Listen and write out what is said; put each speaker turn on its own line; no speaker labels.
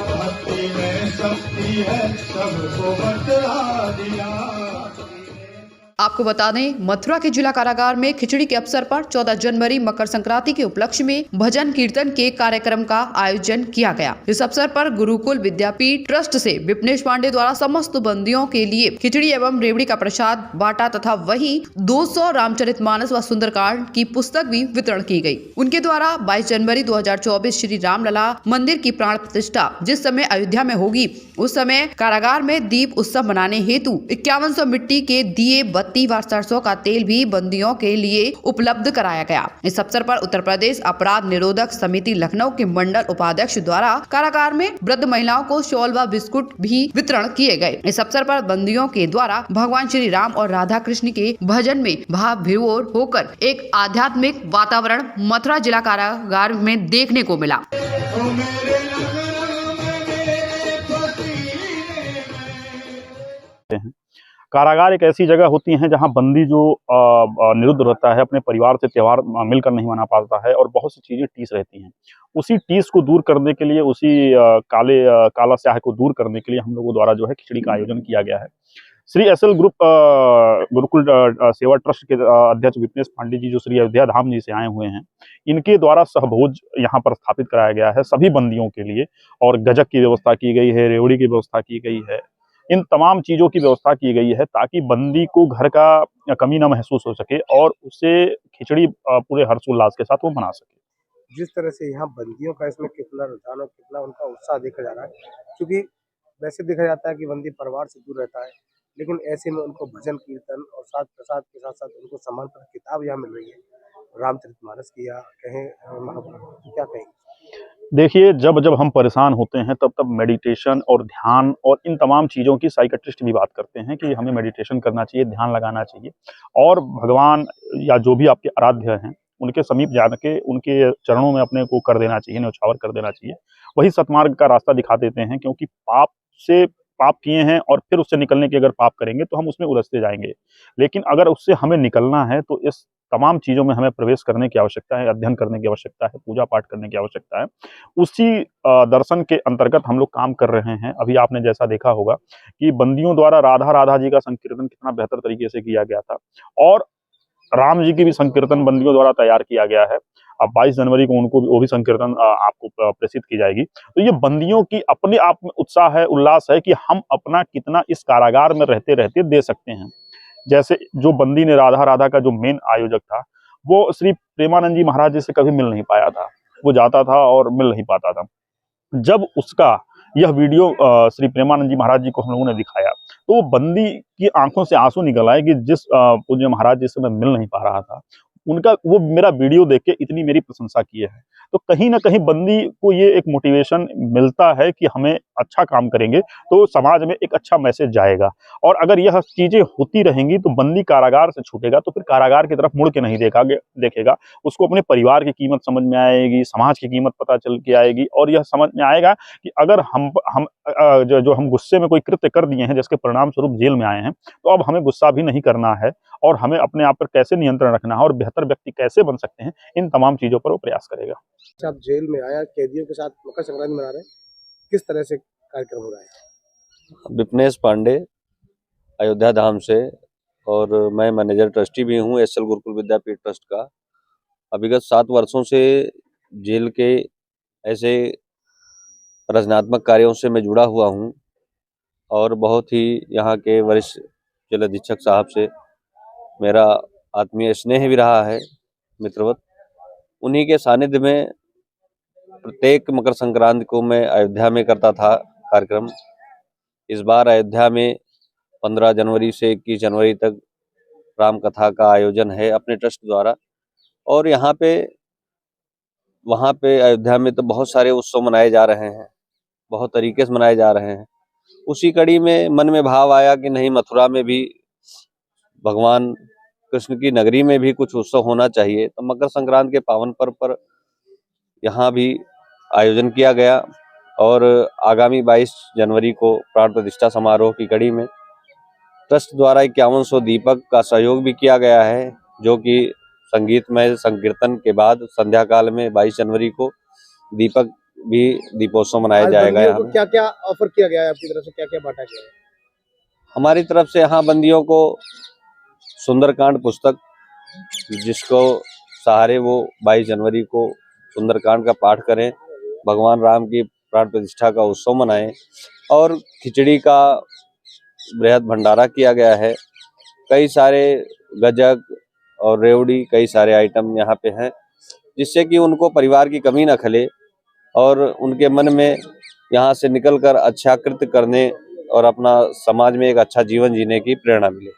भक्ति में शक्ति है, सबको बतला दिया।
आपको बता दें, मथुरा के जिला कारागार में खिचड़ी के अवसर पर 14 जनवरी मकर संक्रांति के उपलक्ष्य में भजन कीर्तन के कार्यक्रम का आयोजन किया गया। इस अवसर पर गुरुकुल विद्यापीठ ट्रस्ट से विपनेश पांडे द्वारा समस्त बंदियों के लिए खिचड़ी एवं रेवड़ी का प्रसाद बांटा तथा वहीं 200 रामचरितमानस व सुंदरकांड की पुस्तक भी वितरण की गई। उनके द्वारा 22 जनवरी 2024 श्री रामलला मंदिर की प्राण प्रतिष्ठा जिस समय अयोध्या में होगी, उस समय कारागार में दीप उत्सव मनाने हेतु 5100 मिट्टी के दिए, बत्ती व सरसों का तेल भी बंदियों के लिए उपलब्ध कराया गया। इस अवसर पर उत्तर प्रदेश अपराध निरोधक समिति लखनऊ के मंडल उपाध्यक्ष द्वारा कारागार में वृद्ध महिलाओं को शॉल व बिस्कुट भी वितरण किए गए। इस अवसर पर बंदियों के द्वारा भगवान श्री राम और राधा कृष्ण के भजन में भाव विभोर होकर एक आध्यात्मिक वातावरण मथुरा जिला कारागार में देखने को मिला।
कारागार एक ऐसी जगह होती है जहां बंदी जो निरुद्ध रहता है, अपने परिवार से त्यौहार मिलकर नहीं मना पाता है और बहुत सी चीजें टीस रहती हैं। उसी टीस को दूर करने के लिए, उसी काला स्याह को दूर करने के लिए हम लोगों द्वारा जो है खिचड़ी का आयोजन किया गया है। श्री एसएल ग्रुप गुरुकुल सेवा ट्रस्ट के अध्यक्ष विपनेश पांडे जी, जो श्री अयोध्या धाम जी से आए हुए हैं, इनके द्वारा सहभोज यहाँ पर स्थापित कराया गया है सभी बंदियों के लिए। और गजक की व्यवस्था की गई है, रेवड़ी की व्यवस्था की गई है, इन तमाम चीज़ों की व्यवस्था की गई है ताकि बंदी को घर का कमी ना महसूस हो सके और उसे खिचड़ी पूरे हर्षोल्लास के साथ वो मना सके।
जिस तरह से यहाँ बंदियों का इसमें कितना रुझान और कितना उनका उत्साह देखा जा रहा है, क्योंकि वैसे देखा जाता है कि बंदी परिवार से दूर रहता है, लेकिन ऐसे में उनको भजन कीर्तन और साथ प्रसाद के साथ साथ उनको सम्मान पर किताब यहाँ मिल रही है रामचरितमानस की, या कहें महाभारत, क्या कहेंगे?
देखिए, जब जब हम परेशान होते हैं तब तब मेडिटेशन और ध्यान और इन तमाम चीज़ों की साइकियाट्रिस्ट भी बात करते हैं कि हमें मेडिटेशन करना चाहिए, ध्यान लगाना चाहिए और भगवान या जो भी आपके आराध्य हैं उनके समीप जा के उनके चरणों में अपने को कर देना चाहिए, न्यौछावर कर देना चाहिए। वही सतमार्ग का रास्ता दिखा देते हैं, क्योंकि पाप किए हैं और फिर उससे निकलने की अगर पाप करेंगे तो हम उसमें उलझते जाएंगे। लेकिन अगर उससे हमें निकलना है तो इस तमाम चीज़ों में हमें प्रवेश करने की आवश्यकता है, अध्ययन करने की आवश्यकता है, पूजा पाठ करने की आवश्यकता है। उसी दर्शन के अंतर्गत हम लोग काम कर रहे हैं। अभी आपने जैसा देखा होगा कि बंदियों द्वारा राधा जी का संकीर्तन कितना बेहतर तरीके से किया गया था और राम जी की भी संकीर्तन बंदियों द्वारा तैयार किया गया है। अब 22 जनवरी को उनको वो भी संकीर्तन आपको प्रेषित की जाएगी। तो ये बंदियों की अपने आप में उत्साह है, उल्लास है कि हम अपना कितना इस कारागार में रहते रहते दे सकते हैं। जैसे जो बंदी ने राधा का जो मेन आयोजक था, वो श्री प्रेमानंद जी महाराज जी से कभी मिल नहीं पाया था, वो जाता था और मिल नहीं पाता था। जब उसका यह वीडियो श्री प्रेमानंद जी महाराज जी को हम लोगों ने दिखाया तो वो बंदी की आंखों से आंसू निकल आए कि जिस पूज्य महाराज जी से मैं मिल नहीं पा रहा था, उनका वो मेरा वीडियो देख के इतनी मेरी प्रशंसा किए हैं। तो कहीं ना कहीं बंदी को ये एक मोटिवेशन मिलता है कि हमें अच्छा काम करेंगे तो समाज में एक अच्छा मैसेज जाएगा। और अगर यह चीजें होती रहेंगी तो बंदी कारागार से छूटेगा तो फिर कारागार की तरफ मुड़ के नहीं देखेगा। उसको अपने परिवार की कीमत समझ में आएगी, समाज की कीमत पता चल के आएगी और यह समझ में आएगा कि अगर हम जो हम गुस्से में कोई कृत्य कर दिए हैं जिसके परिणाम स्वरूप जेल में आए हैं, तो अब हमें गुस्सा भी नहीं करना है और हमें अपने आप पर कैसे नियंत्रण रखना है और बेहतर व्यक्ति कैसे बन सकते हैं, इन तमाम चीजों पर वो प्रयास करेगा।
आप जेल में आया, कैदियों के साथ मकर संक्रांति मना रहे हैं, किस तरह से कार्यक्रम हो रहा है?
विपनेश पांडे, अयोध्या धाम से, और मैं मैनेजर ट्रस्टी भी हूँ एसएल गुरुकुल विद्यापीठ ट्रस्ट का। अभिगत 7 वर्षों से जेल के ऐसे रचनात्मक कार्यों से मैं जुड़ा हुआ हूँ और बहुत ही यहाँ के वरिष्ठ जेल अधीक्षक साहब से मेरा आत्मीय स्नेह भी रहा है, मित्रवत। उन्हीं के सानिध्य में प्रत्येक मकर संक्रांति को मैं अयोध्या में करता था कार्यक्रम। इस बार अयोध्या में 15 जनवरी से 21 जनवरी तक राम कथा का आयोजन है अपने ट्रस्ट द्वारा। और यहाँ पे वहाँ पे अयोध्या में तो बहुत सारे उत्सव मनाए जा रहे हैं, बहुत तरीके से मनाए जा रहे हैं। उसी कड़ी में मन में भाव आया कि नहीं, मथुरा में भी भगवान कृष्ण की नगरी में भी कुछ उत्सव होना चाहिए। तो मकर संक्रांति के पावन पर्व पर यहाँ भी आयोजन किया गया और आगामी 22 जनवरी को प्राण प्रतिष्ठा समारोह की कड़ी में ट्रस्ट द्वारा 5100 दीपक का सहयोग भी किया गया है, जो कि संगीतमय संकीर्तन के बाद संध्या काल में 22 जनवरी को दीपक भी दीपोत्सव मनाया
आज
जाएगा।
बंदियों को
यहाँ
क्या क्या ऑफर किया गया है, आपकी तरफ से क्या क्या बांटा गया है?
हमारी तरफ से यहाँ बंदियों को सुंदरकांड पुस्तक, जिसको सहारे वो 22 जनवरी को सुंदरकांड का पाठ करें, भगवान राम की प्राण प्रतिष्ठा का उत्सव मनाएं, और खिचड़ी का बृहद भंडारा किया गया है। कई सारे गजक और रेवड़ी, कई सारे आइटम यहाँ पे हैं, जिससे कि उनको परिवार की कमी न खले और उनके मन में यहाँ से निकलकर अच्छा कृत्य करने और अपना समाज में एक अच्छा जीवन जीने की प्रेरणा मिले।